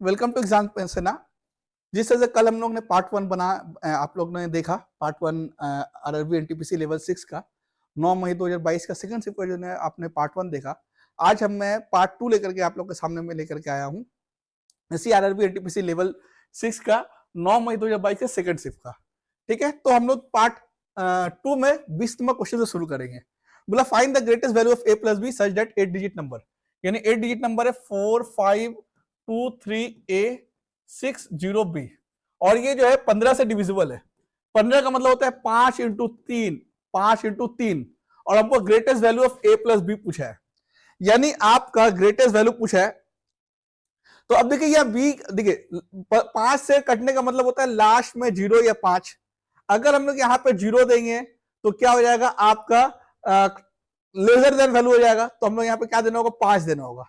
Welcome to exam पेंसना। जिस तरह से कल हम लोग ने पार्ट 1 बना, आप लोग ने देखा पार्ट 1 आरआरबी एनटीपीसी लेवल 6 का 9 मई 2022 का सेकंड शिफ्ट वर्जन है। आपने पार्ट 1 देखा। आज मैं पार्ट 2 लेकर के आप लोग के सामने में लेकर के आया हूँ इसी आरआरबी एनटीपीसी लेवल 6 का 9 मई 2022 का सेकंड शिफ्ट का। ठीक है, तो हम लोग पार्ट 2 में 20 नंबर क्वेश्चन से शुरू करेंगे। बोला find the greatest value of a plus B such that 8 digit number, यानी 8 डिजिट नंबर है 4523A60B और ये जो है 15 से डिविजिबल है। 15 का मतलब होता है 5 इंटू 3 और हमको greatest value of a plus B पूछा है, यानी आपका ग्रेटेस्ट वैल्यू पूछा है। तो अब देखिए यह बी, देखिए 5 से कटने का मतलब होता है लास्ट में 0 या 5। अगर हम लोग यहाँ पे 0 देंगे तो क्या हो जाएगा, आपका लेसर देन वैल्यू हो जाएगा। तो हम लोग यहाँ पे क्या देना होगा, 5 देना होगा।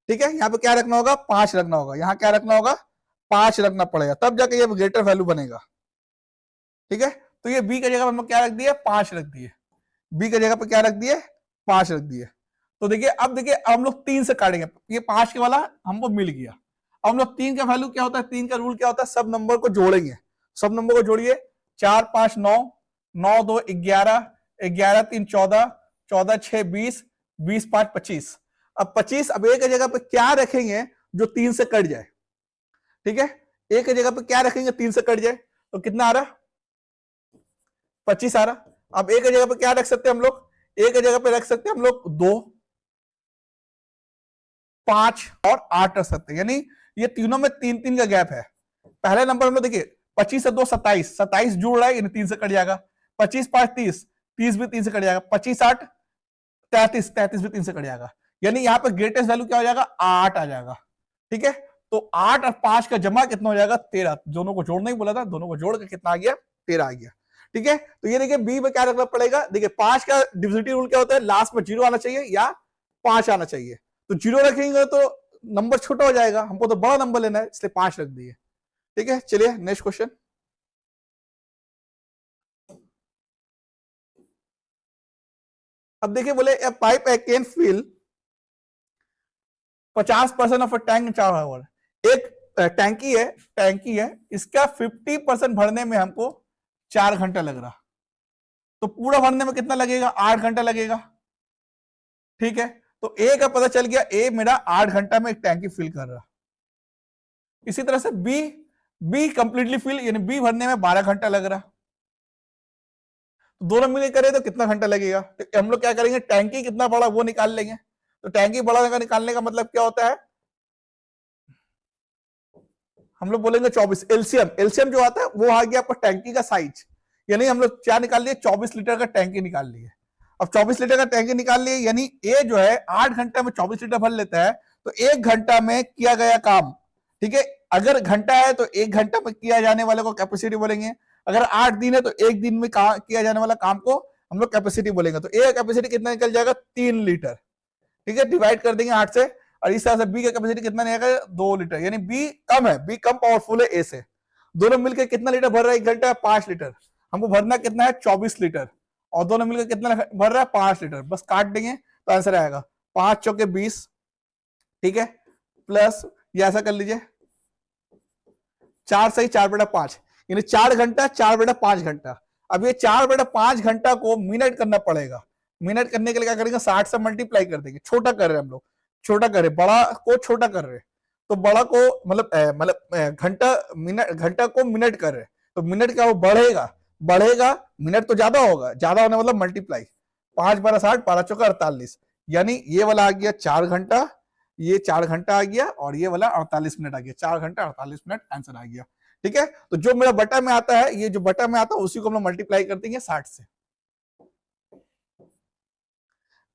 ठीक है, यहाँ पे क्या रखना होगा, 5 रखना होगा। यहाँ क्या रखना होगा, 5 रखना पड़ेगा, तब जाके ये ग्रेटर वैल्यू बनेगा। ठीक है, तो ये बी की जगह हम लोग क्या रख दिए, 5 रख दिए। बी की जगह पे क्या रख दिए, 5 रख दिए। तो देखिए अब देखिए हम लोग 3 से काटेंगे, ये 5 के वाला हमको मिल गया। अब हम लोग 3 का वैल्यू क्या होता है, 3 का रूल क्या होता है, सब नंबर को जोड़ेंगे। सब नंबर को जोड़िए, 4 5 9, 9 2 11, 11 3 14, 14 6 20, 20 5 25। अब 25, अब एक जगह पे क्या रखेंगे जो 3 से कट जाए। ठीक है, एक जगह पे क्या रखेंगे 3 से कट जाए, तो कितना आ रहा, 25 आ रहा। अब एक जगह पे क्या रख सकते हैं हम लोग, एक जगह पे रख सकते हैं हम लोग 2, 5 और 8 रख सकते हैं, यानी ये तीनों में 3 3 का गैप है। पहले नंबर में देखिए 25 से 2 27, 27 जुड़ रहा है, यानी 3 से कट जाएगा। 25 5 30, 30 भी 3 से कट जाएगा। 25 8 33, 33 भी 3 से कट जाएगा, यानी यहाँ पे ग्रेटेस्ट वैल्यू क्या हो जाएगा, 8 आ जाएगा। ठीक है, तो 8 और 5 का जमा कितना हो जाएगा, 13। दोनों को जोड़ना ही बोला था, दोनों को जोड़ के कितना आ गया, 13 आ गया। ठीक है, तो ये देखिए बी में क्या रखना पड़ेगा, देखिए 5 का डिविजिबिलिटी रूल क्या होता है, लास्ट में 0 आना चाहिए या 5 आना चाहिए। तो 0 रखेंगे तो नंबर छोटा हो जाएगा, हमको तो बड़ा नंबर लेना है, इसलिए 5 रख दिए। ठीक है, चलिए नेक्स्ट क्वेश्चन। अब देखिए बोले A pipe A can fill 50% of a tank in 4 hour. एक टैंकी है, इसका 50% भरने में हमको 4 घंटा लग रहा, तो पूरा भरने में कितना लगेगा, 8 घंटा लगेगा। ठीक है, तो ए का पता चल गया, ए मेरा 8 घंटा में एक टैंकी फिल कर रहा। इसी तरह से बी कंप्लीटली फिल, यानी बी भरने में 12 घंटा लग रहा। तो दोनों मिलकर करें तो कितना घंटा लगेगा, तो हम लोग क्या करेंगे, टैंकी कितना बड़ा वो निकाल लेंगे। तो टैंकी बड़ा निकालने का मतलब क्या होता है, हम लोग बोलेंगे 24। एलसीएम जो आता है वो आ गया आपका टैंकी का साइज, यानी हम लोग क्या निकाल लिए, 24 लीटर का टैंकी निकाल लिए। अब 24 लीटर का टैंकी निकाल लिए, यानी ए जो है 8 घंटा में 24 लीटर भर लेता है, तो 1 घंटा में किया गया काम। ठीक है, अगर घंटा है तो 1 घंटा में किया जाने वाले को कैपेसिटी बोलेंगे। अगर 8 दिन है तो 1 दिन में किया जाने वाला काम को हम लोग कैपेसिटी बोलेंगे। तो ए कैपेसिटी कितना निकल जाएगा, 3 लीटर। ठीक है, डिवाइड कर देंगे 8 से, और इस तरह से बी का कैपेसिटी कितना निकलेगा, 2 लीटर, यानी बी कम है, बी कम पावरफुल है ए से। दोनों मिलकर कितना लीटर भर रहा है, 1 घंटा 5 लीटर। हमको भरना कितना है, 24 लीटर, और दोनों मिलकर कितना भर रहा है, 5 लीटर। बस काट देंगे तो आंसर आएगा 5 चौके 20। ठीक है, प्लस ये ऐसा कर लीजिए 4 सही 4/5, यानी 4 घंटा 4/5 घंटा। अब ये 4/5 घंटा को मिनट करना पड़ेगा। मिनट करने के लिए क्या करेंगे, 60 से मल्टीप्लाई कर देंगे। छोटा कर रहे हैं हम लोग, छोटा कर रहे, बड़ा को छोटा कर रहे, तो बड़ा को मतलब घंटा को मिनट कर रहे, तो मिनट क्या वो बढ़ेगा, मिनट तो ज्यादा होगा, ज्यादा होने मतलब मल्टीप्लाई। 5 12 60, 12 चौका 48, यानी ये वाला आ गया 4 घंटा, ये 4 घंटा आ गया, और ये वाला 48 मिनट आ गया। 4 घंटा 48 मिनट आंसर आ गया। ठीक है, तो जो मेरा बटा में आता है, ये जो बटा में आता है उसी को हम लोग मल्टीप्लाई कर देंगे 60 से।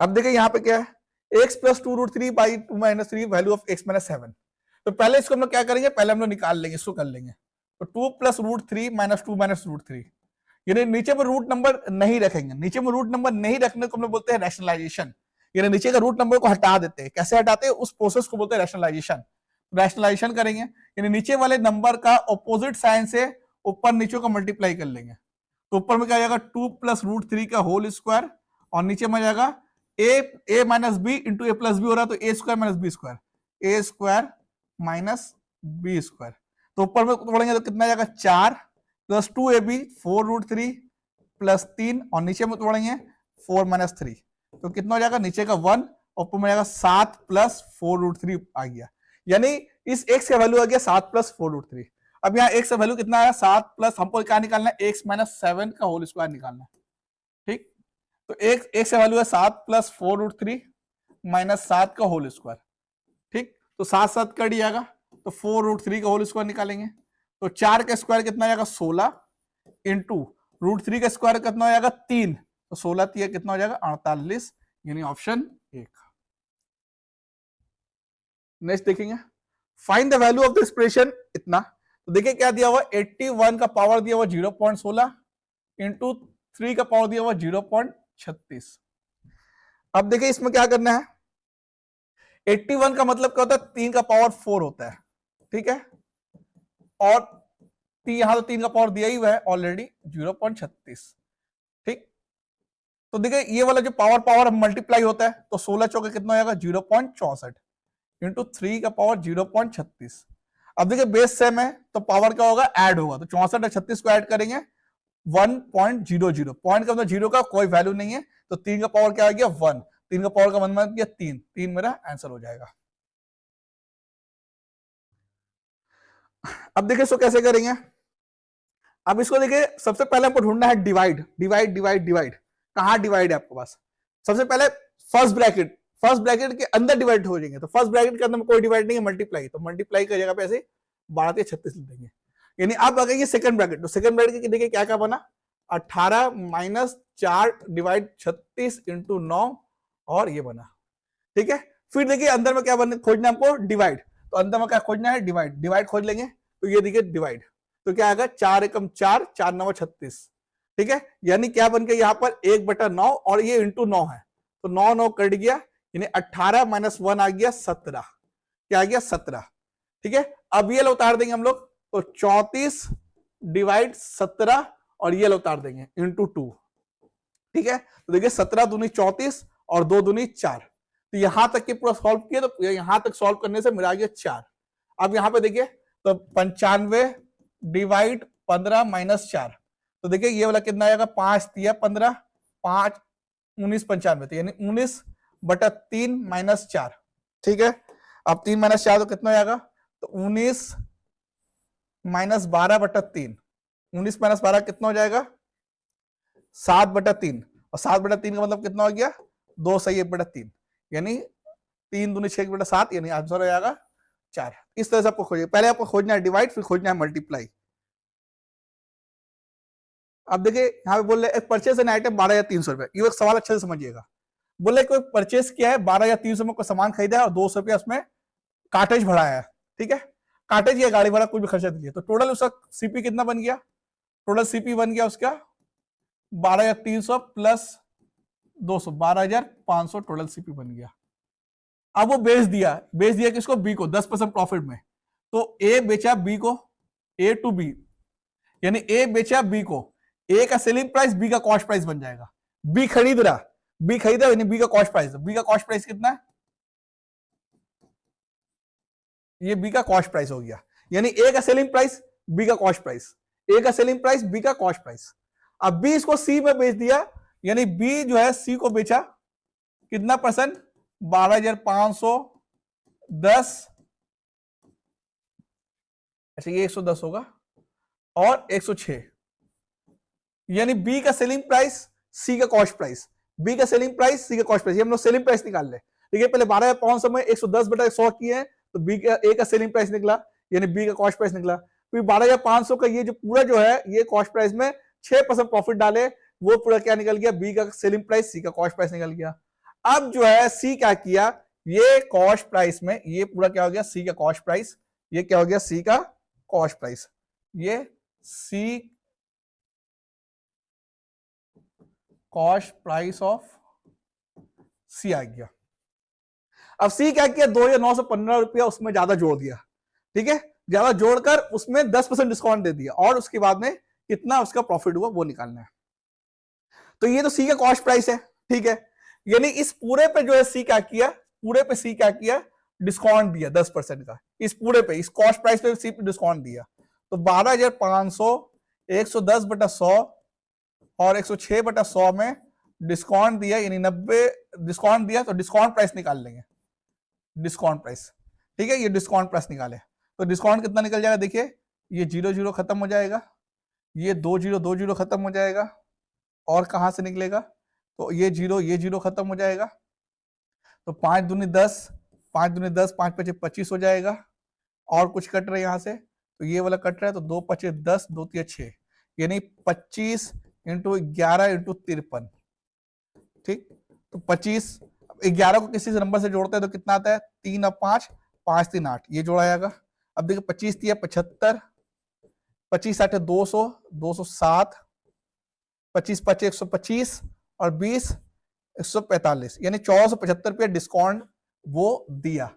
अब देखिए यहाँ पे क्या है, x + 2√3 / 2 - 3 वैल्यू ऑफ x - 7। तो पहले इसको हम लोग क्या करेंगे, पहले हम लोग निकाल लेंगे, इसको कर लेंगे। तो 2 + √3 - 2 - √3, यानी नीचे में रूट नंबर नहीं रखेंगे। नीचे में रूट नंबर नहीं रखने को हम लोग बोलते हैं रैशनलाइजेशन, यानी नीचे का रूट नंबर को हटा देते हैं। कैसे हटाते हैं, उस प्रोसेस को बोलते हैं रैशनलाइजेशन। रैशनलाइजेशन करेंगे, यानी नीचे वाले नंबर का ऑपोजिट साइन से ऊपर नीचे को मल्टीप्लाई कर लेंगे। तो ऊपर में क्या आ जाएगा, 2 + √3 का होल स्क्वायर, और नीचे में आ जाएगा a - b into a + b हो रहा है, तो a² - b², a² - B square. तो ऊपर में तोड़ेंगे तो कितना जाएगा 4 प्लस 2ab 4√3 प्लस 3 और नीचे में तोड़ेंगे 4 माइनस 3 तो कितना हो जाएगा नीचे का 1 और ऊपर में जाएगा 7 प्लस 4√3 आ गया। यानी इस x का वैल्यू आ गया 7 प्लस 4√3। अब यहाँ x का वैल्यू कितना आया 7 प्लस हमको क्या निकालना है x माइनस 7 का होल स्क्वायर निकालना है। ठीक, तो x का वैल्यू है 7 प्लस 4√3 माइनस 7 का होल स्क्वायर। ठीक, तो 7 कर दियागा तो 4√3 का होल स्क्वायर निकालेंगे तो 4 का स्क्वायर कितना आएगा 16 इंटू √3 का स्क्वायर कितना हो जाएगा 3 तो 16 3 कितना हो जाएगा 48 यानी ऑप्शन 1। नेक्स्ट देखेंगे find the value of the expression इतना। तो देखिए क्या दिया हुआ 81 का पावर दिया हुआ 0.16 इंटू 3 का पावर दिया हुआ 0.36। अब देखिए इसमें क्या करना है 81 का मतलब क्या होता है 3 का पावर 4 होता है। ठीक है, और यहां तो 3 का पावर दिया ही हुआ है ऑलरेडी 0.36। ठीक, तो देखिए ये वाला जो पावर मल्टीप्लाई होता है तो 16 चौके कितना हो जाएगा 0.64 इंटू 3 का पावर 0.36। अब देखिए बेस सेम है तो पावर क्या होगा ऐड होगा तो 64 और 36 को ऐड करेंगे 1.00 पॉइंट का मतलब 0 का कोई वैल्यू नहीं है तो 3 का पावर क्या आ गया 1 3 का पावर का मतलब क्या 3 मेरा आंसर हो जाएगा। अब देखिए इसको कैसे करेंगे। अब इसको देखिए सबसे पहले हमको ढूंढना है डिवाइड डिवाइड डिवाइड डिवाइड। कहां डिवाइड है आपके पास सबसे पहले फर्स्ट ब्रैकेट के अंदर डिवाइड हो जाएंगे तो फर्स्ट ब्रैकेट के अंदर में कोई डिवाइड नहीं है मल्टीप्लाई तो मल्टीप्लाई की जगह पे ऐसे 12 या 36 लिख देंगे। यानी अब आ गई सेकंड ब्रैकेट तो सेकंड ब्रैकेट देखिए क्या क्या बना 18 माइनस 4 डिवाइड 36 इंटू 9 और ये बना। ठीक है, फिर देखिए अंदर में क्या बनना खोजना हमको डिवाइड तो अंदर में क्या खोजना है डिवाइड खोज लेंगे तो ये देखिए डिवाइड तो क्या आएगा 4 एकम 4 4 9 36। ठीक है, यानी क्या बन गया यहाँ पर 1/9 और ये इंटू 9 है तो 9 9 कट गया यानी 18 माइनस 1 आ गया 17। क्या आ गया 17। ठीक है, अब ये उतार देंगे हम लोग तो 34 डिवाइड 17 और ये उतार देंगे इंटू 2। ठीक है, तो देखिए 17 दूनी 34 और 2 दूनी 4 तो यहां तक के पूरा सॉल्व किया तो यहां तक सॉल्व करने से मिला गया 4। अब यहां पे देखिए तो 95 डिवाइड 15 माइनस 4 तो देखिए ये वाला कितना आएगा 5 3 15 5 19 95 तो यानी 19/3 माइनस 4। ठीक है, अब 3 माइनस 4 तो कितना आएगा तो 19 माइनस 12/3 19 माइनस 12 कितना हो जाएगा 7/3 और 7/3 का मतलब कितना हो गया 2 सही 1/3 यानी 3 दूनी 6/7 यानी आंसर हो जाएगा 4। इस तरह से आपको खोजिए पहले आपको खोजना है डिवाइड फिर खोजना है मल्टीप्लाई। अब देखिए यहाँ पे बोल रहे एक परचेज एन आइटम 12 या 300 रुपए। ये एक सवाल अच्छे से समझिएगा। बोले कोई परचेज किया है 12 या 300 में कोई सामान खरीदा है और 200 रुपया उसमें कार्टेज भराया है। ठीक है, कार्टेज या गाड़ी भाड़ा कोई भी खर्चा दीजिए तो टोटल उसका सीपी कितना बन गया टोटल सीपी बन गया उसका 12,300 प्लस 200 12,500 टोटल सीपी बन गया। अब वो बेच दिया किसको बी को 10% प्रॉफिट में तो ए बेचा बी को ए टू बी यानी ए बेचा बी को ए का सेलिंग प्राइस बी का कॉस्ट प्राइस बन जाएगा। बी खरीदा यानी बी का कॉस्ट प्राइस कितना है ये बी का कॉस्ट प्राइस हो गया यानी ए का सेलिंग प्राइस बी का कॉस्ट प्राइस ए का सेलिंग प्राइस बी का कॉस्ट प्राइस। अब बी इसको सी में बेच दिया यानी बी जो है सी को बेचा कितना परसेंट 12,510 अच्छा ये 110 होगा और 106 यानी बी का सेलिंग प्राइस सी का कॉस्ट प्राइस बी का सेलिंग प्राइस सी का कॉस्ट प्राइस। हम लोग सेलिंग प्राइस निकाल ले ठीक है पहले 12,500 में 110/100 किए हैं तो बी का ए का सेलिंग प्राइस निकला यानी बी का कॉस्ट प्राइस निकला। फिर 12,500 का ये जो पूरा जो है ये कॉस्ट प्राइस में 6% प्रॉफिट डाले वो पूरा क्या निकल गया बी का सेलिंग प्राइस सी का कॉस्ट प्राइस निकल गया। अब जो है सी क्या किया ये कॉस्ट प्राइस में ये पूरा क्या हो गया सी का कॉस्ट प्राइस ये क्या हो गया सी का कॉस्ट प्राइस ये सी कॉस्ट प्राइस ऑफ सी आ गया। अब सी क्या किया 2,915 रुपया उसमें ज्यादा जोड़ दिया। ठीक है, ज्यादा जोड़कर उसमें 10% डिस्काउंट दे दिया और उसके बाद में कितना उसका प्रॉफिट हुआ वो निकालना है। तो ये तो सी का कॉस्ट प्राइस है। ठीक है, यानी इस पूरे पे जो है सी क्या किया पूरे पे सी क्या किया डिस्काउंट दिया 10% का इस पूरे पे, इस कॉस्ट प्राइस पे सिर्फ डिस्काउंट दिया। तो 12,500 110/100 और 106/100 में डिस्काउंट दिया, यानी 90 डिस्काउंट दिया। तो डिस्काउंट प्राइस निकाल लेंगे, डिस्काउंट प्राइस, ठीक है। ये डिस्काउंट प्राइस निकाले तो डिस्काउंट कितना निकल जाएगा, देखिए ये 0 खत्म हो जाएगा, ये 2 0 खत्म हो जाएगा, और कहां से निकलेगा, तो ये 0 खत्म हो जाएगा। तो 5 दूनी 10, 5 दूनी 10, 5 पचे 25 हो जाएगा, और कुछ कट रहा है यहाँ से, तो ये वाला कट रहा है, तो 2 पचे 10, 2 3 6, यानी 25 इंटू 11 इंटू 53, ठीक। तो 25, 11 को किसी से नंबर से जोड़ते हैं तो कितना आता है, 3 और 5, 5 3 8, ये जोड़ा जाएगा। अब देखिए 25 3 75, 25 8 200, 207, 25 5 125 और 20 145, यानी 1475 रुपया डिस्काउंट वो दिया।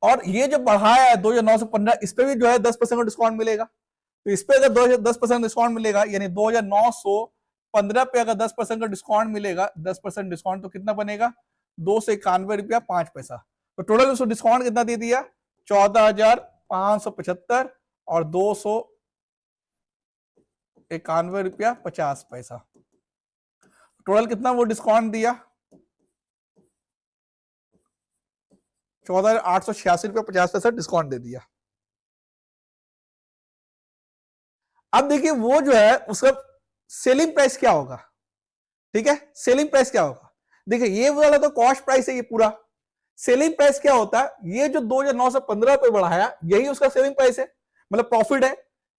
और ये जो बढ़ाया है 2,915, इस पे भी जो है 10% का डिस्काउंट मिलेगा। तो इस पे अगर 10% डिस्काउंट मिलेगा, यानी 2,915 पे अगर 10% का डिस्काउंट मिलेगा, 10% डिस्काउंट, तो कितना बनेगा, 291 रुपया 5 पैसा। तो टोटल उसको डिस्काउंट कितना दे दिया, 14,575 और 291 रुपया 50 पैसा। टोटल कितना वो डिस्काउंट दिया, 14,886 रुपया 50 पैसा डिस्काउंट दे दिया। अब देखिए वो जो है उसका सेलिंग प्राइस क्या होगा, ठीक है, सेलिंग प्राइस क्या होगा। देखिए ये वाला तो कॉस्ट प्राइस है, ये पूरा सेलिंग प्राइस क्या होता है, ये जो 2,915 पे बढ़ाया यही उसका सेलिंग प्राइस है, मतलब प्रॉफिट है,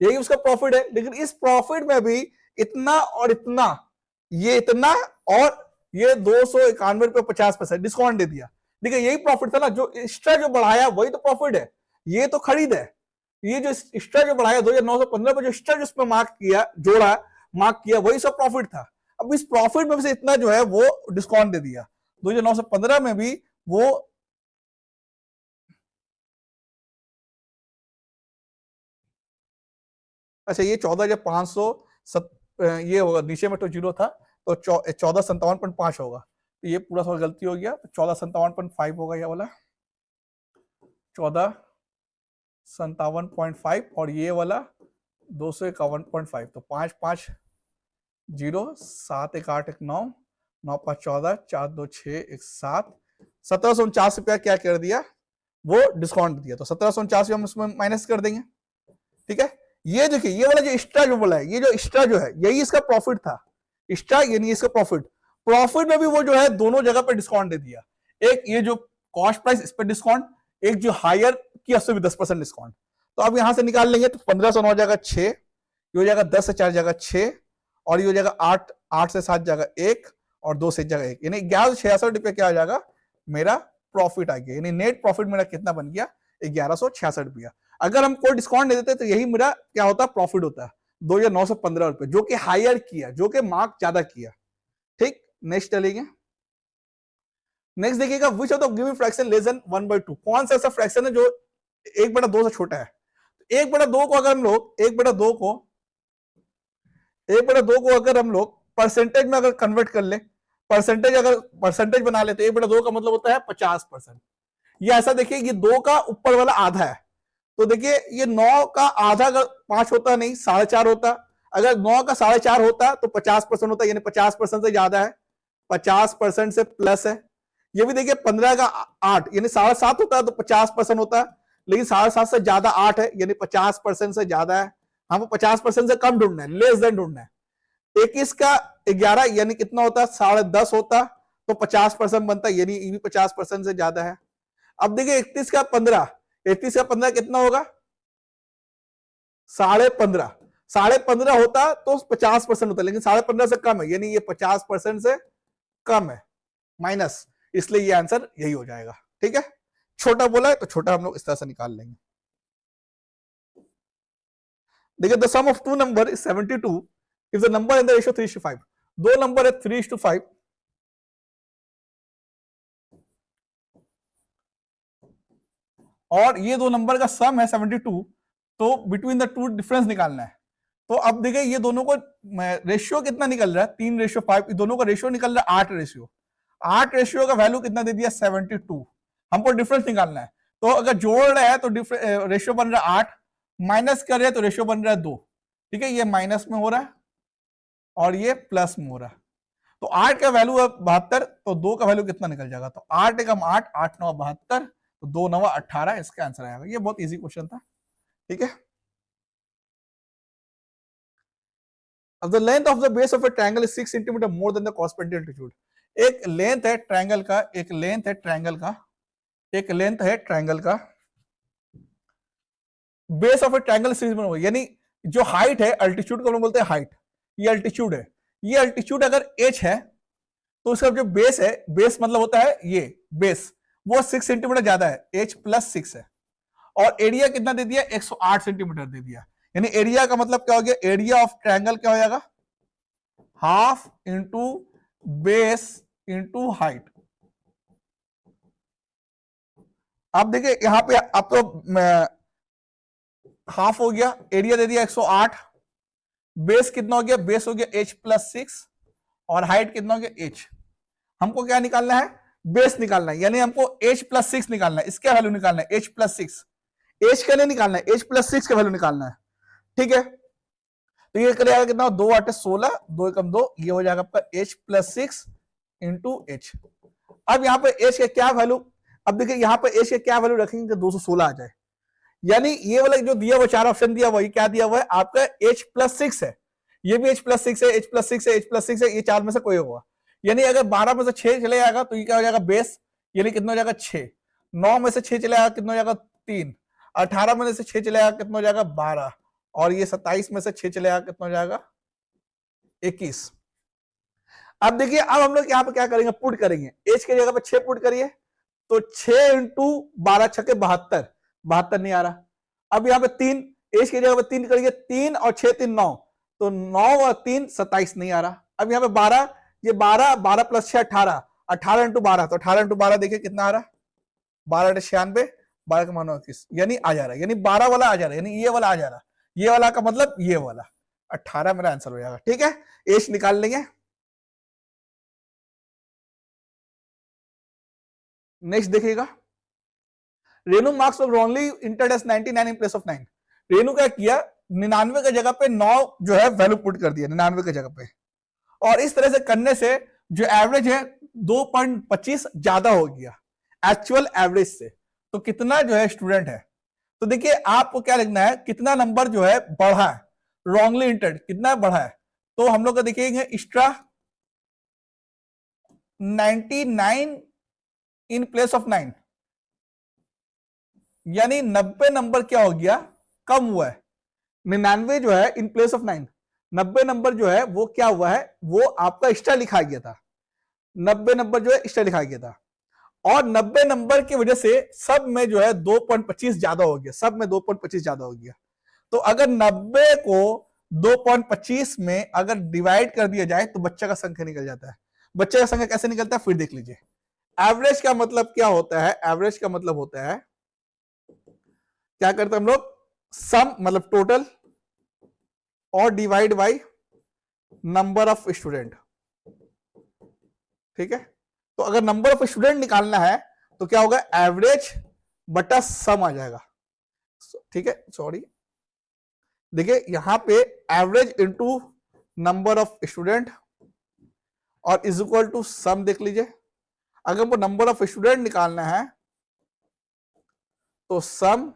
यही उसका प्रॉफिट है। लेकिन इस प्रॉफिट में भी इतना और इतना, ये इतना और ये 291 रुपये 50 पैसा डिस्काउंट दे दिया। देखिए यही प्रॉफिट था ना, जो एक्स्ट्रा जो बढ़ाया वही तो प्रॉफिट है, ये तो खरीद है। ये जो एक्स्ट्रा जो बढ़ाया 2,915 पर जो एक्स्ट्रा जिसमें मार्क किया, जोड़ा मार्क किया, वही सब प्रॉफिट था। अब इस प्रॉफिट में से इतना जो है वो डिस्काउंट दे दिया, 2,915 में भी वो अच्छा ये 14,500 ये होगा, नीचे में तो 0 था, तो 1457.5 होगा। तो ये पूरा थोड़ा गलती हो गया, 1457.5 होगा ये वाला, 1457.5 और ये वाला 251.5। तो 5 5 0 7 1 8 1 9 9 5 14 4 2 6 1 7 1749 रुपया क्या कर दिया, वो डिस्काउंट दिया। तो 1749 हम उसमें माइनस कर देंगे, ठीक है। ये देखिए ये वाला जो एक्स्ट्रा जो बोला है, ये जो एक्स्ट्रा जो है यही इसका प्रॉफिट था, एक्स्ट्रा यानी इसका प्रॉफिट। प्रॉफिट में भी वो जो है दोनों जगह पे डिस्काउंट दे दिया, एक ये जो कॉस्ट प्राइस इस पर डिस्काउंट, एक जो हायर की उससे भी 10% डिस्काउंट। तो अब यहां से निकाल लेंगे तो 1509 जगह 6, ये हो जाएगा 10 से 4 जगह 6, और ये हो जाएगा 8 8 से 7 जगह 1 और 2 से जगह 1, यानी 1166 रुपये क्या आ जाएगा, मेरा प्रॉफिट आ गया। यानी नेट प्रॉफिट मेरा कितना बन गया, 1166 रुपया। अगर हम कोई डिस्काउंट नहीं देते तो यही मेरा क्या होता, प्रॉफिट होता है 2,915 रुपये, जो कि हायर किया, जो कि मार्क ज्यादा किया, ठीक। नेक्स्ट चलेंगे, नेक्स्ट देखिएगा, which of the given fraction less than 1/2, कौन सा ऐसा फ्रैक्शन है जो 1/2 से छोटा है। 1/2 को अगर हम लोग 1/2 को अगर हम लोग परसेंटेज में अगर कन्वर्ट कर ले, परसेंटेज अगर परसेंटेज बना ले, तो 1/2 का मतलब होता है 50%। ये ऐसा देखिए, ये 2 का ऊपर वाला आधा है, तो देखिए ये 9 का आधा अगर 5 होता, नहीं 4.5 होता, अगर 9 का 4.5 होता तो 50% होता, यानी 50% से ज्यादा है, 50% से प्लस है। ये भी देखिए 15 का 8 यानी 7.5 होता है तो 50% होता है, लेकिन 7.5 से ज्यादा 8 है, यानी 50% से ज्यादा है। हमको 50% से कम ढूंढना है, लेस देन ढूंढना है। 21 का 11 यानी कितना होता है, 10.5 होता, तो 50% बनता है, यानी ये भी 50% से ज्यादा है। अब देखिए 31 का 15, 31 का 15 कितना होगा, 15.5, 15.5 होता तो 50% होता, लेकिन 15.5 से कम है, यानी ये 50% से कम है, माइनस, इसलिए ये आंसर यही हो जाएगा, ठीक है। छोटा बोला है तो छोटा हम लोग इस तरह से निकाल लेंगे। देखिए the sum of two number is 72 if the number in the ratio 3:5, दो नंबर है 3:5, और ये दो नंबर का सम है 72, तो बिटवीन द टू डिफरेंस निकालना है। तो अब देखिए ये दोनों को रेशियो कितना निकल रहा है, 3:5, दोनों का रेशियो निकल रहा है 8 रेशियो। 8 रेशियो का वैल्यू कितना दे दिया, 72। हमको डिफरेंस निकालना है। तो अगर जोड़ रहे हैं तो रेशियो बन रहा है 8, माइनस कर रहे हैं तो रेशियो बन रहा है 2। ठीक है, ये माइनस में हो रहा है और ये प्लस में हो रहा है। तो 8 का वैल्यू है 72, तो 2 का वैल्यू कितना निकल जाएगा? तो 8 एकम 8, 8 9 72, तो 2 9 18, इसका आंसर आएगा। ये बहुत इजी क्वेश्चन था। ठीक है, अब the length of the base of a triangle is 6 centimetre more than the corresponding altitude. एक लेंथ है ट्रायंगल का, एक लेंथ है ट्रायंगल का, एक लेंथ है ट्रायंगल का, बेस ऑफ ए ट्रायंगल, यानी जो हाइट है, अल्टीट्यूड को हम बोलते हैं हाइट, ये अल्टीट्यूड है। ये अल्टीट्यूड अगर h है तो उसका जो बेस है, बेस मतलब होता है ये बेस, वो 6 सेंटीमीटर ज्यादा है, h प्लस 6 है। और एरिया कितना दे दिया? 108 सेंटीमीटर दे दिया। यानी एरिया का मतलब क्या हो गया? एरिया ऑफ ट्रायंगल क्या हो जाएगा? Half into base into height. आप देखिए यहां पे आप तो हाफ हो गया, एरिया दे दिया 108, बेस कितना हो गया? बेस हो गया h प्लस 6 और हाइट कितना हो गया? h। हमको क्या निकालना है? बेस निकालना है, यानी हमको h प्लस 6 निकालना है। इसका वैल्यू निकालना है h प्लस 6, h का नहीं निकालना है, h प्लस 6 का वैल्यू निकालना है। ठीक है, तो ये करेगा कितना? 2 8 16, 2 एकम 2, ये हो जाएगा आपका h प्लस 6 इंटू h। अब यहाँ पे h का क्या वैल्यू? अब देखिए यहाँ पे h का क्या वैल्यू रखेंगे कि 216 आ जाए। यानी ये वाला जो दिया वो 4 ऑप्शन दिया, वही क्या दिया हुआ है आपका? h प्लस 6 है, ये भी h प्लस 6 है, h प्लस 6 है, h प्लस 6 है, ये 4 में से कोई होगा। यानी अगर 12 में से 6 चले जाएगा तो ये क्या हो जाएगा? बेस, यानी कितना हो जाएगा? 6। 9 में से 6 चले जाएगा, कितना हो जाएगा? 3। 18 में से 6 चले जाएगा, कितना हो जाएगा? 12। और ये 27 में से 6 चले जाएगा, कितना हो जाएगा? 21। अब देखिए, अब हम लोग यहाँ पे क्या करेंगे? पुट करेंगे, एच की जगह पे 6 पुट करिए, तो 6 इंटू 12 छके 72, 72 नहीं आ रहा। अब यहाँ पे 3, एच की जगह पे 3 करिए, 3 और 6 3 9, तो 9 और 3 27 नहीं आ रहा। अब यहाँ पे 12, ये 12, 12 प्लस 6 18, 18 इंटू 12, तो 18 इंटू 12 देखिए कितना आ रहा? 12 96, 12 का मान 21, यानी आ जा रहा है, यानी 12 वाला आ जा रहा है, यानी ये वाला आ जा रहा है। ये वाला का मतलब ये वाला 18 मेरा आंसर हो जाएगा। ठीक है, एच निकाल लेंगे। नेक्स्ट देखिएगा, Renu marks wrongly entered as 99 in place of 9। Renu क्या किया? 99 की जगह पे 9 जो है वैल्यू पुट कर दिया 99 की जगह पे, और इस तरह से करने से जो एवरेज है 2.25 ज्यादा हो गया एक्चुअल एवरेज से। तो कितना जो है स्टूडेंट है? तो देखिए आपको क्या लिखना है? कितना नंबर जो है बढ़ा है रॉन्गली इंटर्ड, कितना बढ़ा है? तो हम लोग का देखिएगा एक्स्ट्रा 99 इन प्लेस ऑफ 9, यानी 90 नंबर क्या हो गया? कम हुआ है। 99 जो है इन प्लेस ऑफ 9, 90 नंबर जो है वो क्या हुआ है? वो आपका एक्स्ट्रा लिखा गया था, 90 नंबर जो है एक्स्ट्रा लिखा गया था, और 90 नंबर की वजह से सब में जो है 2.25 ज्यादा हो गया, सब में 2.25 ज्यादा हो गया। तो अगर 90 को 2.25 में अगर डिवाइड कर दिया जाए तो बच्चा का संख्या निकल जाता है। बच्चे का संख्या कैसे निकलता है फिर देख लीजिए। एवरेज का मतलब क्या होता है? एवरेज का मतलब होता है, क्या करते हैं हम लोग? सम मतलब टोटल और divide by number of student. ठीक है, तो अगर नंबर ऑफ स्टूडेंट निकालना है तो क्या होगा? एवरेज बटा सम आ जाएगा। ठीक है, सॉरी, देखिए यहां पे average into number of student और इज इक्वल टू सम। देख लीजिए, अगर हमको नंबर ऑफ स्टूडेंट निकालना है तो सम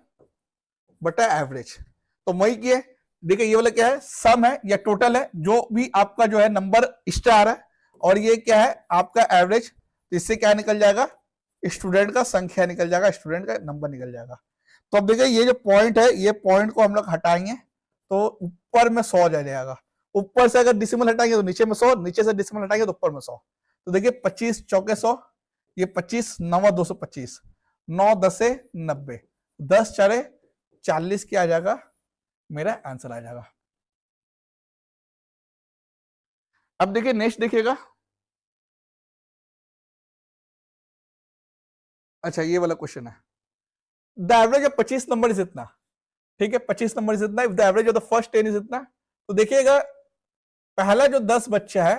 बटा एवरेज। तो वही किए, देखिए ये वाला क्या है? सम है या टोटल है, जो भी आपका जो है नंबर स्टार है, और ये क्या है? आपका एवरेज। इससे क्या निकल जाएगा? स्टूडेंट का संख्या निकल जाएगा, स्टूडेंट का नंबर निकल जाएगा। तो अब देखिए ये जो पॉइंट है, ये पॉइंट को हम लोग हटाएंगे तो ऊपर में 100 जा जाएगा। ऊपर से अगर डिसिमल हटाएंगे तो नीचे में 100, नीचे से डिसिमल हटाएंगे तो ऊपर में 100। तो देखिए 25 चौके 100, ये 25 9 225, 9 10 90, 10 4 40 क्या आ जाएगा? मेरा आंसर आ जाएगा। अब देखिए नेक्स्ट देखिएगा, अच्छा ये वाला क्वेश्चन है, the average of 25 number is इतना। ठीक है, 25 नंबर इज इतना, if the average of the first 10 is इतना। तो देखिएगा पहला जो 10 बच्चा है,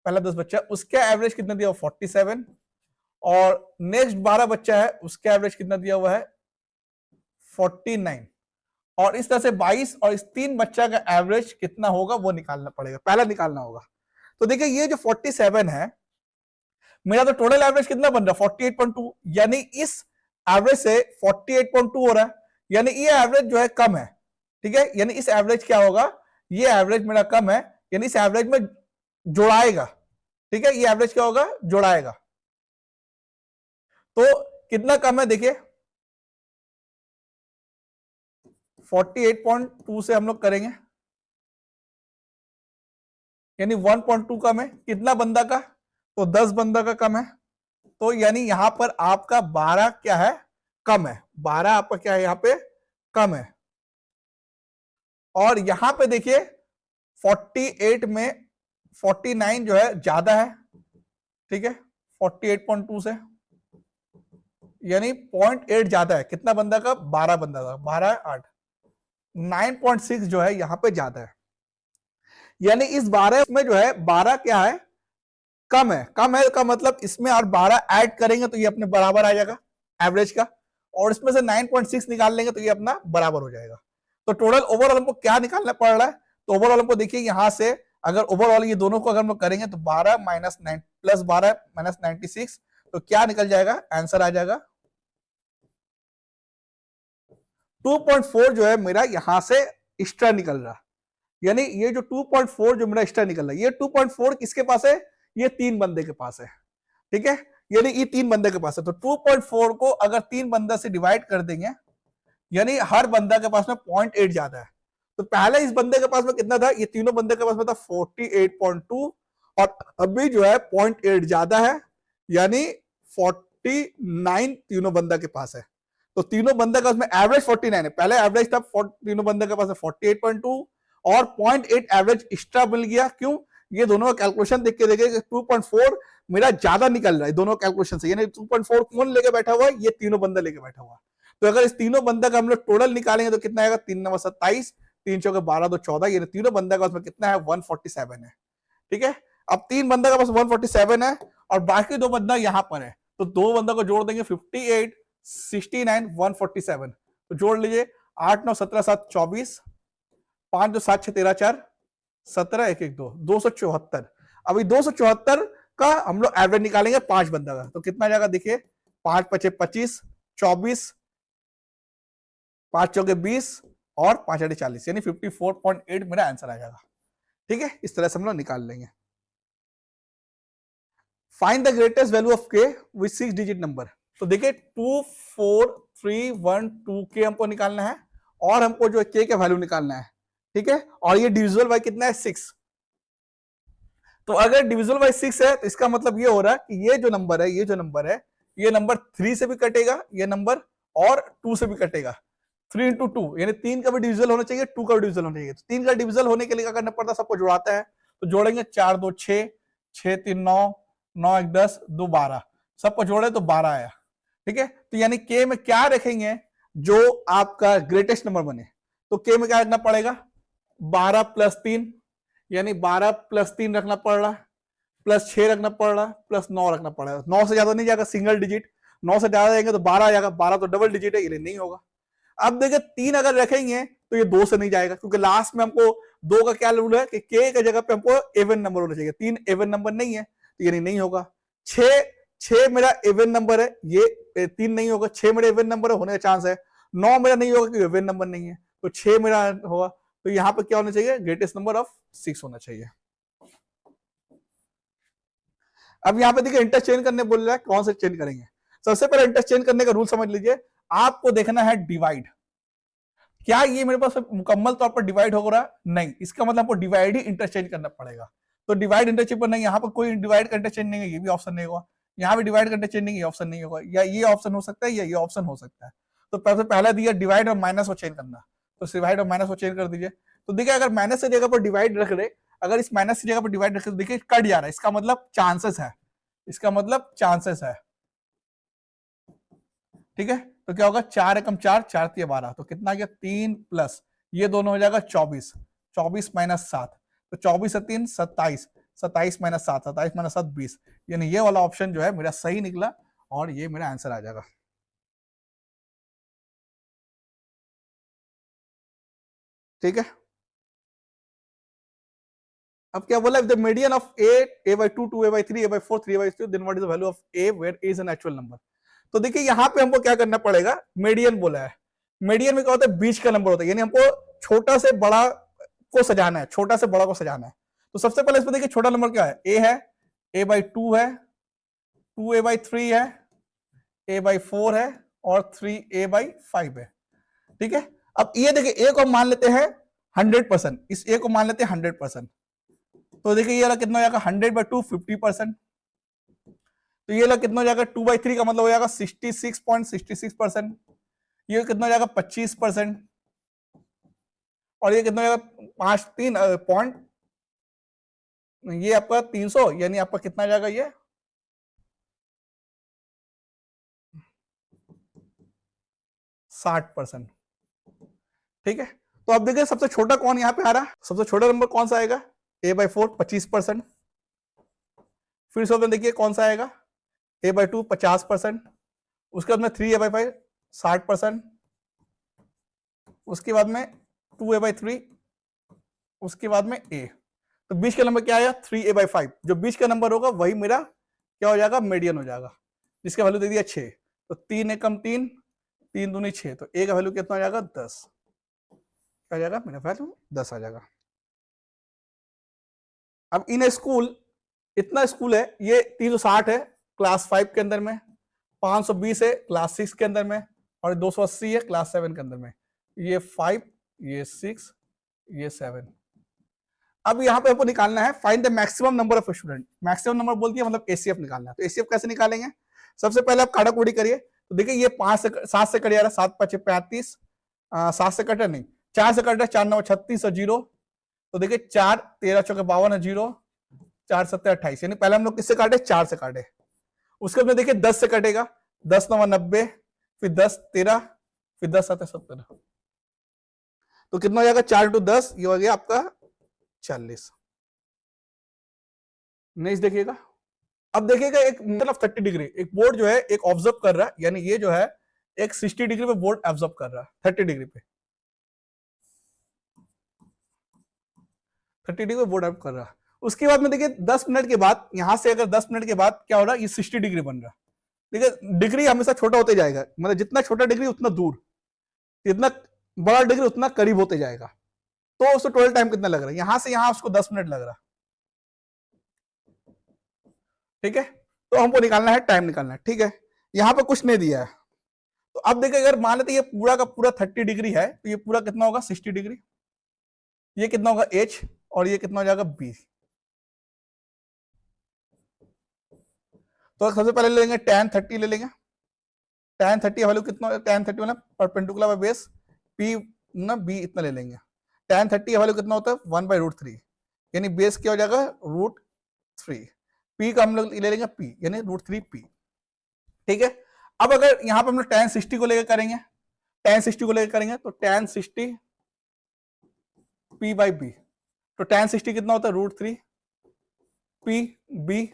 पहला 10 बच्चा, उसका एवरेज कितना दिया? 47, और नेक्स्ट 12 बच्चा है उसका एवरेज कितना दिया हुआ है 49, और इस तरह से 22 और इस 3 बच्चा का एवरेज कितना होगा वो निकालना पड़ेगा, पहला निकालना होगा। तो देखिए ये जो 47 है मेरा तो टोटल एवरेज कितना बन रहा है 48.2, यानी इस एवरेज से 48.2 हो रहा है, यानी ये एवरेज जो है कम है, ठीक है, यानी इस एवरेज क्या होगा, ये एवरेज मेरा कम है, यानी इस एवरेज में जोड़ाएगा, ठीक है, ये एवरेज क्या होगा जोड़ाएगा। तो कितना कम है देखिए 48.2 से हम लोग करेंगे, यानी 1.2 कम है, कितना बंदा का, तो 10 बंदा का कम है, तो यानी यहां पर आपका 12 क्या है कम है, 12 आपका क्या है यहां पे कम है। और यहां पे देखिए 48 में 49 जो है ज्यादा है, ठीक है, 48.2 से, यानी 0.8 ज्यादा है, कितना बंदा का 12 बंदा का, 12 8 9.6 जो है यहां पे ज्यादा है, यानी इस 12 में जो है 12 क्या है कम है, कम है का मतलब इसमें और 12 ऐड करेंगे तो ये अपने बराबर आ जाएगा एवरेज का, और इसमें से 9.6 निकाल लेंगे तो ये अपना बराबर हो जाएगा। तो टोटल ओवरऑल हमको क्या निकालना पड़ रहा है, तो ओवरऑल हमको देखिए यहां से अगर ओवरऑल ये दोनों को अगर हम लोग करेंगे तो 12 माइनस 9 प्लस 12 माइनस 96, तो क्या निकल जाएगा, आंसर आ जाएगा 2.4 जो है मेरा यहां से एक्स्ट्रा निकल रहा, यानी ये जो 2.4 जो मेरा एक्स्ट्रा निकल रहा है, ये 2.4 किसके पास है, ये 3 बंदे के पास है, ठीक है, यानी ये 3 बंदे के पास है। तो 2.4 को अगर 3 बंदा से डिवाइड कर देंगे, यानी हर बंदा के पास में 0.8 ज्यादा है, तो पहले इस बंदे के पास में कितना था, ये तीनों बंदे के पास में था 48.2, और अभी जो है 0.8 ज्यादा है, यानी 49 तीनों बंदा के पास है। तो तीनों बंदे का उसमें एवरेज 49 है, पहले एवरेज था तीनों बंदे के पास है 48.2, और 0.8 एवरेज एक्स्ट्रा मिल गया, क्यों, ये दोनों का कैलकुलेशन देख के देखे 2.4 मेरा ज्यादा निकल रहा है दोनों कैलकुलेशन से, यानी 2.4 कौन लेके बैठा हुआ है, ये तीनों बंदा लेके बैठा हुआ है। तो अगर इस तीनों बंदा का हम लोग टोटल निकालेंगे तो कितना आएगा, 3 9 27, 3 चौके 12 2 14, यानी तीनों बंदा का उसमें कितना है 147 है, ठीक है। अब 3 बंदा का पास 147 है और बाकी 2 बंदा यहां पर है, तो 2 बंदा को जोड़ देंगे 58 69 147, तो जोड़ लीजिए 8 9 17 7 24, 5 2 7 6 13 4 17 1 1 2 274। अभी 274 का हम लोग एवरेज निकालेंगे 5 बंदा का, तो कितना जाएगा देखिए 5 5 25 24, 5 चौके 20 और 5 8 40, यानी 54.8 मेरा आंसर आ जाएगा, ठीक है। इस तरह से हम लोग निकाल लेंगे। Find the greatest value of के विद 6 डिजिट नंबर, तो देखिए 2 4 3 1 2 के हमको निकालना है, और हमको जो के का वैल्यू निकालना है, ठीक है, और ये डिविजिबल बाय कितना है 6, तो अगर डिविजिबल बाय 6 है तो इसका मतलब ये हो रहा है कि ये जो नंबर है, ये जो नंबर है, ये नंबर 3 से भी कटेगा, ये नंबर और 2 से भी कटेगा, 3 into 2 यानी 3 का भी डिविजल होना चाहिए, 2 का भी डिविजल होना चाहिए। तो 3 का डिविजल होने के लिए क्या करना पड़ता है, सबको जोड़ाता है, तो जोड़ेंगे 4 2 6 6 3 9 9 1 10 2 12, सबको जोड़े तो 12 आया, ठीक है। तो यानी के में क्या रखेंगे जो आपका ग्रेटेस्ट नंबर बने, तो के में क्या रखना पड़ेगा 12 प्लस 3, यानी 12 प्लस 3 रखना पड़ रहा, प्लस 6 रखना पड़ रहा, प्लस 9 रखना पड़ेगा। 9 से ज्यादा नहीं जाएगा सिंगल डिजिट, 9 से ज्यादा जाएंगे तो 12 आ जाएगा, 12 तो डबल डिजिट है, ये नहीं होगा। अब देखिए 3 अगर रखेंगे तो ये 2 से नहीं जाएगा, क्योंकि लास्ट में हमको 2 का क्या रूल है कि के की जगह पे हमको इवन नंबर होना चाहिए, 3 इवन नंबर नहीं है तो ये नहीं होगा। 6 मेरा इवन नंबर है, ये 3 नहीं होगा, 6 मेरा इवन नंबर है, होने का चांस है। 9 मेरा नहीं होगा क्योंकि इवन नंबर नहीं है, तो 6 मेरा होगा, तो यहाँ पे क्या होना चाहिए ग्रेटेस्ट नंबर ऑफ 6 होना चाहिए। अब यहाँ पे देखिए इंटरचेंज करने बोल रहा है, कौन से चेंज करेंगे। सबसे पहले इंटरचेंज करने का रूल समझ लीजिए, आपको देखना है डिवाइड, क्या ये मेरे पास मुकम्मल तौर पर डिवाइड हो रहा नहीं, इसका मतलब आपको डिवाइड ही इंटरचेंज करना पड़ेगा। तो डिवाइड इंटरचेंज पर नहीं, यहाँ पर कोई डिवाइड का इंटरचेंज नहीं है, ये भी ऑप्शन नहीं होगा, यहाँ पे डिवाइड का इंटरचेंज नहीं है, ऑप्शन नहीं होगा, या ये ऑप्शन हो सकता है या ये ऑप्शन हो सकता है। तो सबसे पहला दिया डिवाइड और माइनस को चेंज करना, तो डिवाइड और माइनस को चेंज कर दीजिए। तो देखिए अगर माइनस की जगह पर डिवाइड रख रहे, अगर इस माइनस की जगह पर डिवाइड रख रहे, देखिए कट जा रहा है, इसका मतलब चांसेस है, इसका मतलब चांसेस है, ठीक है। तो क्या होगा 4 एकम 4 4 3 12, तो कितना आ गया 3 प्लस ये दोनों हो जाएगा 24, 24 माइनस 7, तो 24 से 3 27, 27 माइनस 7, 27 माइनस 7 20, यानी ये वाला ऑप्शन जो है मेरा सही निकला और ये मेरा आंसर आ जाएगा। ठीक है, अब क्या बोला, the median of a by 2, 2a by 3, a by 4, 3a by 2, then what is the value of a where a is an actual number। तो देखिए यहाँ पे हमको क्या करना पड़ेगा, मीडियन बोला है, मीडियन में क्या होता है, बीच का नंबर होता है, यानी हमको छोटा से बड़ा को सजाना है, छोटा से बड़ा को सजाना है। तो सबसे पहले इसमें देखिए छोटा नंबर क्या है, a है, a by 2 है, 2a by 3 है, a by 4 है और 3a by 5 है। ठीक है, अब ये देखिए a को मान लेते हैं 100%, इस a को मान लेते हैं 100%। तो देखिए ये वाला कितना हो जाएगा, 100/2 50%। तो ये वाला कितना हो जाएगा, 2/3 का मतलब हो जाएगा 66.66%। ये कितना हो जाएगा 25%। और ये कितना हो जाएगा 5 पॉइंट, ये आपका 300, यानी आपका कितना जाएगा ये 60%। ठीक है, तो अब देखिए सबसे छोटा कौन यहाँ पे आ रहा है, सबसे छोटा नंबर कौन सा आएगा, a/4 25%। फिर से देखिए कौन सा आएगा, a/2 50%। उसके बाद में 3a/5 60%। उसके बाद में 2a/3, उसके बाद में a। तो बीच का नंबर क्या आया 3a/5, जो बीच का नंबर होगा वही मेरा क्या हो जाएगा, मीडियन हो जाएगा, जिसका वैल्यू दे दिया 6। तो 3 एकम 3, 3 दूनी 6, तो a का वैल्यू कितना हो जाएगा 10, क्या आ जाएगा मेरा वैल्यू 10 आ जाएगा। अब इन स्कूल, इतना स्कूल है, ये 360 है क्लास 5 के अंदर में, 520 है क्लास 6 के अंदर में, और 280 है क्लास 7 के अंदर में। ये 5, ये 6, ये 7। अब यहाँ पे हमको निकालना है find the maximum number of student. Maximum number बोल दिया मतलब एसीएफ निकालना है। तो एसीएफ कैसे निकालेंगे, सबसे पहले आप काटा कुड़ी करिए। तो देखिए ये 7 से कट जा रहा है, 7 5 35, 7 से कटा नहीं, 4 से कट रहा है, 4 9 36 और 0। तो देखिए 4 13 चौके 52 है 0, 4 7 28, यानी पहले हम लोग किससे काटे, 4 से काटे। उसके बाद देखिए 10 से कटेगा, 10 9 90, फिर 10 13, फिर 10 7 17। तो कितना हो जाएगा 4 × 10, ये हो गया आपका 40। नेक्स्ट देखिएगा, अब देखिएगा एक मतलब 30 डिग्री, एक बोर्ड जो है एक ऑब्जर्व कर रहा है, यानी ये जो है एक 60 डिग्री पे बोर्ड ऑब्जर्व कर रहा है, 30 डिग्री पे, 30 डिग्री पे बोर्ड ऑब्जर्व कर रहा है। उसके बाद में देखिए 10 मिनट के बाद, यहां से अगर 10 मिनट के बाद क्या हो रहा है, ये 60 डिग्री बन रहा है। देखिए डिग्री हमेशा छोटा होते जाएगा, मतलब जितना छोटा डिग्री उतना दूर, जितना बड़ा डिग्री उतना करीब होते जाएगा। तो उसको टोटल टाइम कितना लग रहा है, यहां से यहां उसको 10 मिनट लग रहा है। ठीक है, तो हमको निकालना है, टाइम निकालना है। ठीक है, यहां पे कुछ नहीं दिया है। तो अब देखिए अगर मान लेते ये पूरा का पूरा 30 डिग्री है, तो ये पूरा कितना होगा 60 डिग्री, ये कितना होगा h, और ये कितना हो जाएगा b। तो सबसे पहले ले लेंगे tan 30 ले लेंगे। tan 30 का वैल्यू कितना होगा, tan 30 मतलब परपेंडिकुलर बाय बेस p ना b इतना ले लेंगे। tan 30 का वैल्यू कितना होता है 1/√3, यानी बेस क्या हो जाएगा √3। p का हम लोग ले लेंगे p, यानी √3p। ठीक है, अब अगर यहाँ पे हम लोग tan 60 को लेकर करेंगे, tan 60 को लेकर करेंगे, तो tan 60 p/b, तो tan 60 कितना होता है √3 p/b।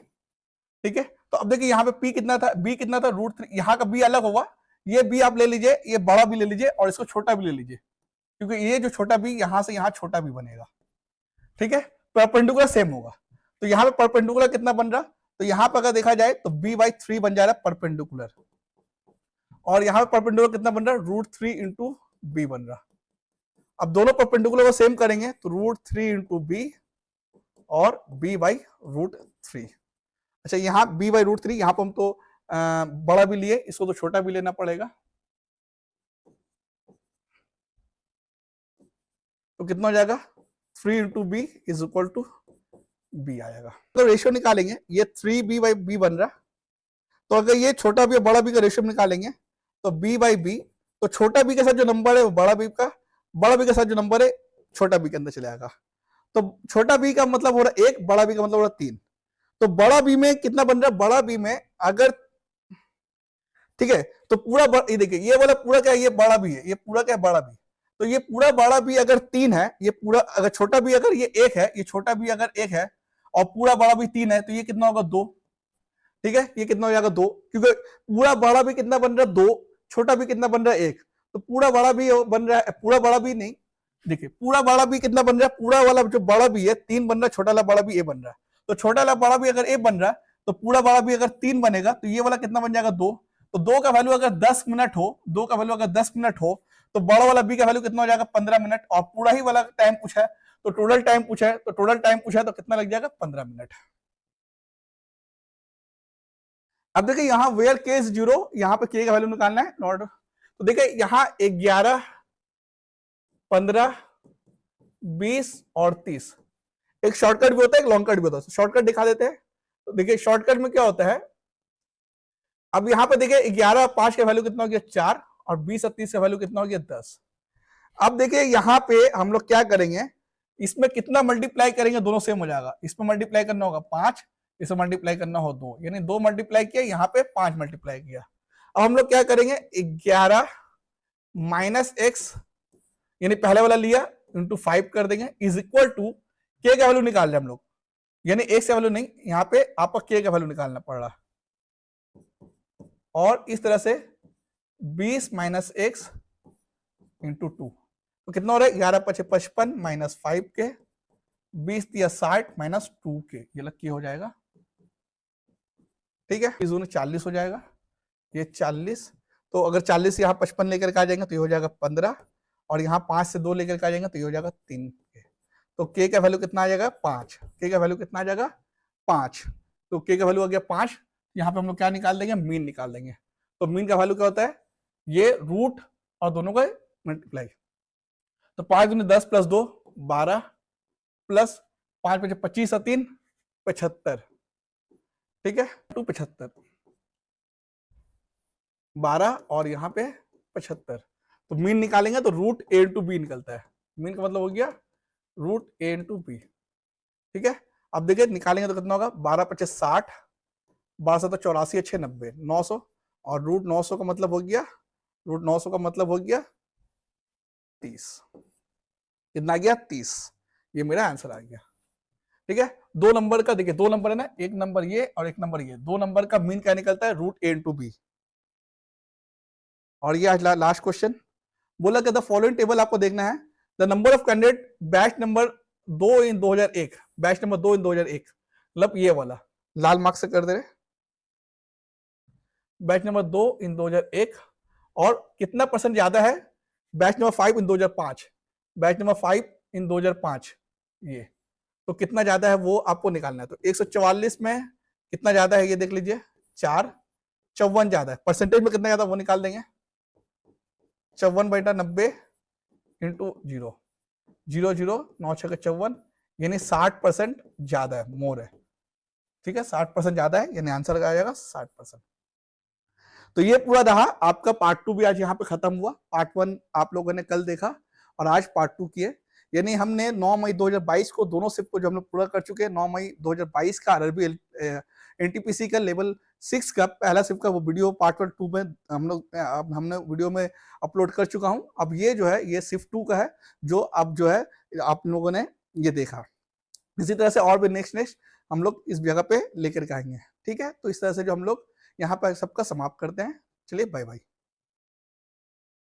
ठीक है, तो अब देखिए यहाँ पे p कितना था, b कितना था √3, यहाँ का b अलग होगा, ये b आप ले लीजिए, ये बड़ा b ले लीजिए, और इसको छोटा भी ले लीजिए, क्योंकि ये जो छोटा b यहाँ से यहाँ छोटा भी बनेगा। ठीक है, परपेंडिकुलर सेम होगा। तो यहाँ पे परपेंडिकुलर कितना बन रहा, तो यहाँ पे अगर देखा जाए तो b/3 बन जा रहा है परपेंडिकुलर, और यहाँ पे परपेंडिकुलर कितना बन रहा है √3 × b बन रहा। अब दोनों परपेंडिकुलर को सेम करेंगे तो √3 × b और b/√3। अच्छा, यहाँ b/√3, यहाँ पर हम तो बड़ा भी लिए, इसको तो छोटा भी लेना पड़ेगा। तो कितना हो जाएगा 3 × b = b आएगा। तो रेशियो निकालेंगे, ये 3b/b बन रहा, तो अगर ये छोटा b और बड़ा b का रेशियो निकालेंगे तो b/b, तो छोटा b के साथ जो नंबर है वो बड़ा b का, बड़ा b के साथ जो नंबर है छोटा b के अंदर चले जाएगा। तो छोटा b का मतलब हो रहा 1, बड़ा b का मतलब हो रहा 3। तो बड़ा b में कितना बन रहा है, बड़ा b में अगर, ठीक है, तो पूरा ये देखिए ये वाला पूरा क्या है, ये बड़ा b है, ये पूरा क्या है बड़ा b। तो ये पूरा बड़ा b अगर 3 है, ये पूरा अगर छोटा b अगर ये 1 है, ये छोटा b अगर 1 है, और पूरा बड़ा b 3 है, तो ये कितना होगा 2। ठीक है, ये कितना हो जाएगा 2, क्योंकि पूरा बड़ा भी कितना बन रहा है 2, छोटा भी कितना बन रहा है 1, तो पूरा बड़ा भी बन रहा है, पूरा बड़ा भी नहीं, देखिए पूरा बड़ा भी कितना बन रहा है, पूरा वाला जो बड़ा भी है 3 बन रहा है, छोटा वाला बड़ा भी ए बन रहा है, तो छोटा वाला बड़ा भी अगर ए बन रहा है तो पूरा बड़ा भी अगर 3 बनेगा तो ये वाला कितना बन जाएगा 2, तो 2 का वैल्यू अगर 10 मिनट हो, 2 का वैल्यू अगर 10 मिनट हो तो बड़ा वाला बी का वैल्यू कितना हो जाएगा 15 मिनट, और पूरा ही वाला टाइम पूछा है तो टोटल टाइम पूछा है, तो टोटल टाइम पूछा है तो कितना लग जाएगा 15 मिनट। अब देखिए यहाँ वेयर के इज 0, यहाँ पे के का वैल्यू निकालना है नॉट, तो देखिए यहाँ 11, 15, 20 और 30, एक शॉर्टकट भी होता है एक लॉन्ग कट भी होता है, शॉर्टकट दिखा देते हैं। तो देखिए शॉर्टकट में क्या होता है, अब यहाँ पे देखिए 11 और 5 का वैल्यू कितना हो गया 4, और 20 और 30 का वैल्यू कितना हो गया 10। अब देखिए यहाँ पे हम लोग क्या करेंगे, इसमें कितना मल्टीप्लाई करेंगे दोनों सेम हो जाएगा, इसमें मल्टीप्लाई करना होगा 5, इसमें मल्टीप्लाई करना हो 2, यानी 2 मल्टीप्लाई किया, यहाँ पे 5 मल्टीप्लाई किया। अब हम लोग क्या करेंगे 11 माइनस एक्स, यानी पहले वाला लिया इंटू 5 कर देंगे, इज इक्वल टू के का वैल्यू निकाल रहे हम लोग, यानी एक्स का वैल्यू नहीं, यहाँ पे आपको के का वैल्यू निकालना पड़ रहा, और इस तरह से 20 माइनस एक्स इंटू 2, तो कितना हो रहा है 11 × 5 = 55 माइनस 5 के, 20 × 60 माइनस 2 के, ये लग के हो जाएगा, ठीक है, इस दोनों 40 हो जाएगा, ये 40, तो अगर 40 यहाँ 55 लेकर के आ जाएंगे तो ये हो जाएगा 15, और यहाँ 5 से 2 लेकर के आ जाएंगे तो ये हो जाएगा 3 के, तो के का वैल्यू कितना आ जाएगा 5, के का वैल्यू कितना आ जाएगा 5, तो के का वैल्यू आ गया 5, यहाँ पे हम लोग क्या निकाल देंगे मीन निकाल देंगे, तो मीन का वैल्यू क्या होता है, ये रूट और दोनों का मल्टीप्लाई, तो 5 दूनी 10 प्लस 2 12 प्लस 5 × 25 और 3 75, ठीक है, 2 75 12 और यहाँ पे 75, तो मीन निकालेंगे तो रूट ए इंटू बी निकलता है, मीन का मतलब हो गया रूट ए इंटू बी, ठीक है। अब देखिए निकालेंगे तो कितना होगा 12 × 5 = 60, 12 × 7 = 84, 6 90, 900, और रूट 900 का मतलब हो गया, रूट 900 का मतलब हो गया 30, कितना आ गया 30, ये मेरा आंसर आ गया, ठीक है। 2 नंबर का देखिए 2 नंबर है ना, एक नंबर ये और एक नंबर ये, 2 नंबर का मीन क्या निकलता है रूट ए इंटू बी। और ये आज लास्ट क्वेश्चन बोला कि द फॉलोइंग टेबल आपको देखना है, the number of candidate batch number 2 in 2001, batch number 2 इन 2001, मतलब ये वाला लाल मार्क से कर दे रहे, बैच नंबर 2 इन 2001, और कितना परसेंट ज्यादा है बैच नंबर 5 इन 2005, बैच नंबर 5 इन 2005, ये तो कितना ज्यादा है वो आपको निकालना है। तो 144 में कितना ज्यादा है ये देख लीजिए, 4, 54 ज्यादा है, परसेंटेज में कितना ज्यादा वो निकाल देंगे, 54/90 इंटू 0, 0 0 9 6 54, यानी 60% ज्यादा है, मोर है, ठीक है, 60% ज्यादा है, यानी आंसर आ जाएगा 60%। तो ये पूरा रहा आपका पार्ट 2 भी आज यहाँ पे खत्म हुआ, पार्ट 1 आप लोगों ने कल देखा और आज पार्ट 2 किए, यानी हमने 9 मई 2022 को दोनों शिफ्ट को जो हम लोग पूरा कर चुके हैं। 9 मई 2022 का आरआरबी एनटीपीसी का लेवल 6 का पहला शिफ्ट का वो वीडियो पार्ट 2 में हमने वीडियो में अपलोड कर चुका हूं। अब ये जो है ये शिफ्ट 2 का है, जो अब जो है आप लोगों ने ये देखा। इसी तरह से और भी नेक्स्ट हम लोग इस जगह पे लेकर के आएंगे, ठीक है। तो इस तरह से जो हम लोग यहाँ पर सबका समाप्त करते हैं। चलिए बाय बाय।